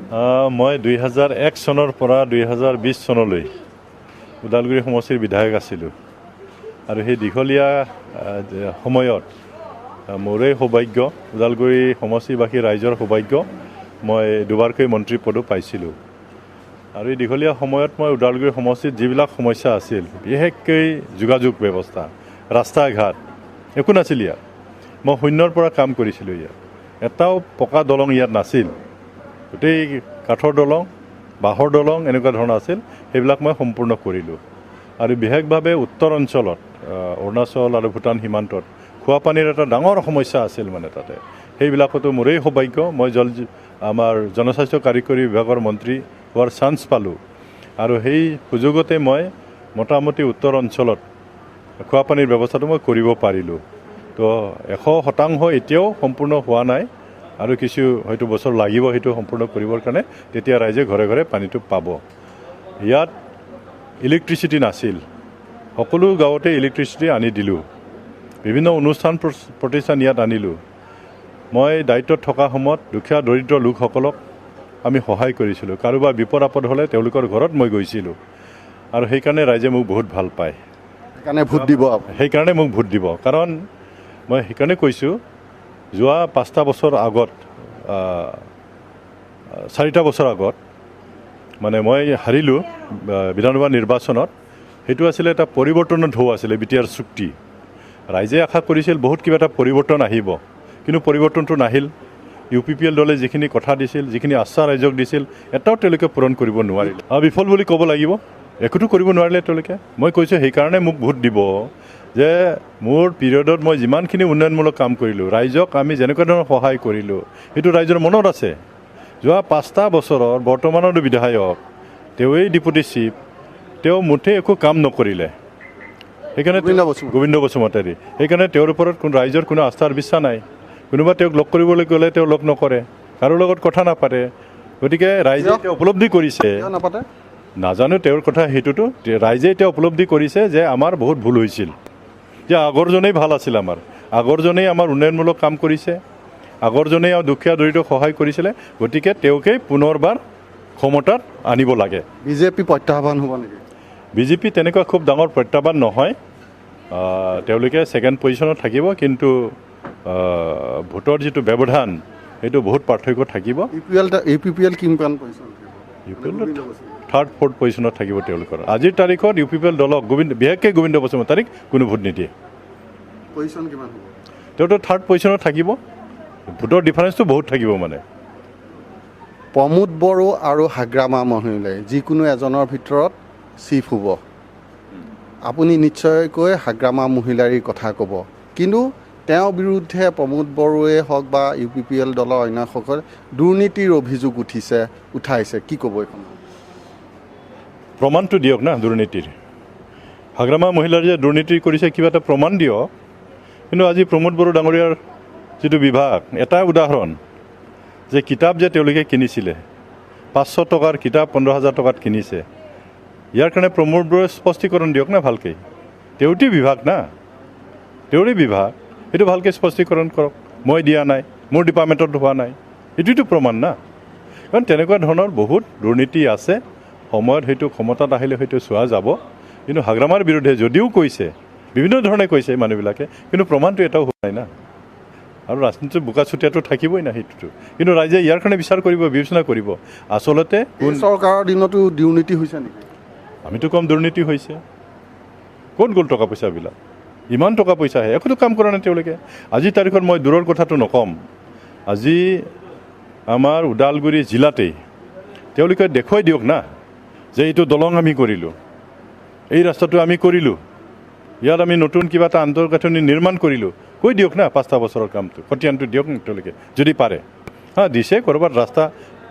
মই 2001 চনৰ পৰা 2020 চনলৈ ওদালগুৰি সমষ্টিৰ বিধায়ক আছিলোঁ আৰু সেই দীঘলীয়া সময়ত মোৰেই সৌভাগ্য, ওদালগুৰি সমষ্টিবাসী ৰাইজৰ সৌভাগ্য, মই দুবাৰকৈ মন্ত্ৰী পদো পাইছিলোঁ। আৰু এই দীঘলীয়া সময়ত মই ওদালগুৰি সমষ্টিত যিবিলাক সমস্যা আছিল, বিশেষকৈ যোগাযোগ ব্যৱস্থা, ৰাস্তা ঘাট একো নাছিল ইয়াত। মই শূন্যৰ পৰা কাম কৰিছিলোঁ ইয়াত। এটাও পকা দলং ইয়াত নাছিল, গোটেই কাঠৰ দলং, বাঁহৰ দলং এনেকুৱা ধৰণৰ আছিল। সেইবিলাক মই সম্পূৰ্ণ কৰিলোঁ। আৰু বিশেষভাৱে উত্তৰ অঞ্চলত অৰুণাচল আৰু ভূটান সীমান্তত খোৱাপানীৰ এটা ডাঙৰ সমস্যা আছিল মানে তাতে। সেইবিলাকতো মোৰেই সৌভাগ্য, মই আমাৰ জনস্বাস্থ্য কাৰিকৰী বিভাগৰ মন্ত্ৰী হোৱাৰ চান্স পালোঁ। আৰু সেই সুযোগতে মই মোটামুটি উত্তৰ অঞ্চলত খোৱাপানীৰ ব্যৱস্থাটো মই কৰিব পাৰিলোঁ। তো 100% এতিয়াও সম্পূৰ্ণ হোৱা নাই আৰু কিছু হয়তো বছৰ লাগিব সেইটো সম্পূৰ্ণ কৰিবৰ কাৰণে। তেতিয়া ৰাইজে ঘৰে ঘৰে পানীটো পাব। ইয়াত ইলেক্ট্ৰিচিটি নাছিল, সকলো গাঁৱতে ইলেক্ট্ৰিচিটি আনি দিলোঁ। বিভিন্ন অনুষ্ঠান প্ৰতিষ্ঠান ইয়াত আনিলোঁ। মই দায়িত্বত থকা সময়ত দুখীয়া দৰিদ্ৰ লোকসকলক আমি সহায় কৰিছিলোঁ। কাৰোবাৰ বিপদ আপদ হ'লে তেওঁলোকৰ ঘৰত মই গৈছিলোঁ। আৰু সেইকাৰণে ৰাইজে মোক বহুত ভাল পায়। সেইকাৰণে মোক ভোট দিব। কাৰণ মই সেইকাৰণে কৈছোঁ, যোৱা 5টা বছৰ আগত, 4টা বছৰ আগত মানে মই হাৰিলোঁ বিধানসভা নিৰ্বাচনত। সেইটো আছিলে এটা পৰিৱৰ্তনৰ ঢৌ আছিলে, বিটিআৰ চুক্তি। ৰাইজে আশা কৰিছিল বহুত কিবা এটা পৰিৱৰ্তন আহিব, কিন্তু পৰিৱৰ্তনটো নাহিল। UPPL দলে যিখিনি কথা দিছিল, যিখিনি আশ্বাস ৰাইজক দিছিল, এটাও তেওঁলোকে পূৰণ কৰিব নোৱাৰিলে। বিফল বুলি ক'ব লাগিব, একোটো কৰিব নোৱাৰিলে তেওঁলোকে। মই কৈছোঁ সেইকাৰণে মোক ভোট দিব যে মোৰ পিৰিয়ডত মই যিমানখিনি উন্নয়নমূলক কাম কৰিলোঁ, ৰাইজক আমি যেনেকুৱা ধৰণৰ সহায় কৰিলোঁ, সেইটো ৰাইজৰ মনত আছে। যোৱা 5টা বছৰৰ বৰ্তমানৰ বিধায়ক, তেওঁৱেই ডিপুটি চিফ, তেওঁ মুঠেই একো কাম নকৰিলে। সেইকাৰণে গোবিন্দ বসুমতাৰী, সেইকাৰণে তেওঁৰ ওপৰত ৰাইজৰ কোনো আস্থাৰ বিশ্বাস নাই। কোনোবা তেওঁক লগ কৰিবলৈ গ'লে তেওঁ লগ নকৰে, কাৰো লগত কথা নাপাতে। গতিকে ৰাইজে তেওঁ উপলব্ধি কৰিছে, নাজানো তেওঁৰ কথা সেইটোতো, ৰাইজে এতিয়া উপলব্ধি কৰিছে যে আমাৰ বহুত ভুল হৈছিল, যে আগৰজনেই ভাল আছিল, আগৰজনেই আমাৰ উন্নয়নমূলক কাম কৰিছে, আগৰজনেই দুখীয়া দৰিদ্ৰক সহায় কৰিছিলে। গতিকে তেওঁকেই পুনৰবাৰ ক্ষমতাত আনিব লাগে। বিজেপি প্ৰত্যাহ্বান হ'ব নেকি? বিজেপি তেনেকুৱা খুব ডাঙৰ প্ৰত্যাহ্বান নহয়। তেওঁলোকে ছেকেণ্ড পজিশ্যনত থাকিব, কিন্তু ভোটৰ যিটো ব্যৱধান সেইটো বহুত পাৰ্থক্য থাকিব। UPPL কিমান পজিশ্যন? UPPL 3rd 4th পজিশ্যনত থাকিব তেওঁলোকৰ। আজিৰ তাৰিখত UPPL দলক বিশেষকৈ গোবিন্দ বসুমতাৰীক কোনো ভোট নিদিয়ে। পজিশ্যন কিমান হ'ব? তেওঁতো 3rd পজিশ্যনত থাকিব। ভোটৰ ডিফাৰেঞ্চটো বহুত থাকিব মানে। প্ৰমোদ বড়ো আৰু হাগ্ৰামা মহিলাই যিকোনো এজনৰ ভিতৰত চিফ হ'ব। আপুনি নিশ্চয়কৈ হাগ্ৰামা মহিলাৰীৰ কথা ক'ব, কিন্তু তেওঁৰ বিৰুদ্ধে প্ৰমোদ বড়োৱে হওক বা UPPL দলৰ অন্যসকলে দুৰ্নীতিৰ অভিযোগ উঠাইছে। কি ক'ব এইখন? প্ৰমাণটো দিয়ক না দুৰ্নীতিৰ। হাগ্ৰামা মহিলাৰ যে দুৰ্নীতি কৰিছে কিবা এটা প্ৰমাণ দিয়ক। কিন্তু আজি প্ৰমোদ বড়ো ডাঙৰীয়াৰ যিটো বিভাগ, এটা উদাহৰণ যে কিতাপ যে তেওঁলোকে কিনিছিলে, 500 টকাৰ কিতাপ 15,000 টকাত কিনিছে। ইয়াৰ কাৰণে প্ৰমোদ বড়োৱে স্পষ্টীকৰণ দিয়ক না ভালকৈ। তেওঁৰেই বিভাগ না, তেওঁৰেই বিভাগ, সেইটো ভালকৈ স্পষ্টীকৰণ কৰক। মই দিয়া নাই, মোৰ ডিপাৰ্টমেণ্টত হোৱা নাই, এইটোতো প্ৰমাণ না। কাৰণ তেনেকুৱা ধৰণৰ বহুত দুৰ্নীতি আছে। সময়ত হয়তো ক্ষমতাত আহিলে হয়তো চোৱা যাব। কিন্তু হাগ্ৰামাৰ বিৰুদ্ধে যদিও কৈছে, বিভিন্ন ধৰণে কৈছে মানুহবিলাকে, কিন্তু প্ৰমাণটো এটাও হোৱা নাই না। আৰু ৰাজনীতিৰ বোকাচুতীয়াটো থাকিবই না সেইটোতো। কিন্তু ৰাইজে ইয়াৰ কাৰণে বিচাৰ কৰিব, বিবেচনা কৰিব। আচলতে চৰকাৰৰ দিনতো দুৰ্নীতি হৈছে নেকি? আমিতো কম দুৰ্নীতি হৈছে। ক'ত গ'ল টকা পইচাবিলাক? ইমান টকা পইচা আহে, একোতো কাম কৰা নাই তেওঁলোকে। আজিৰ তাৰিখত মই দূৰৰ কথাটো নক'ম, আজি আমাৰ ওদালগুৰি জিলাতেই তেওঁলোকে দেখুৱাই দিয়ক না যে এইটো দলং আমি কৰিলোঁ, এই ৰাস্তাটো আমি কৰিলোঁ, ইয়াত আমি নতুন কিবা এটা আন্তঃগাঁথনি নিৰ্মাণ কৰিলোঁ। কৈ দিয়ক না 5টা বছৰৰ কামটো, খতিয়ানটো দিয়ক না তেওঁলোকে যদি পাৰে। দিছে ক'ৰবাত ৰাস্তা,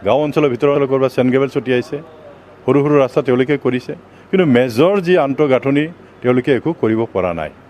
গাঁও অঞ্চলৰ ভিতৰত ক'ৰবাত চেনগেবেল ছটিয়াইছে, সৰু সৰু ৰাস্তা তেওঁলোকে কৰিছে। কিন্তু মেজৰ যি আন্তঃগাঁথনি তেওঁলোকে একো কৰিব পৰা নাই।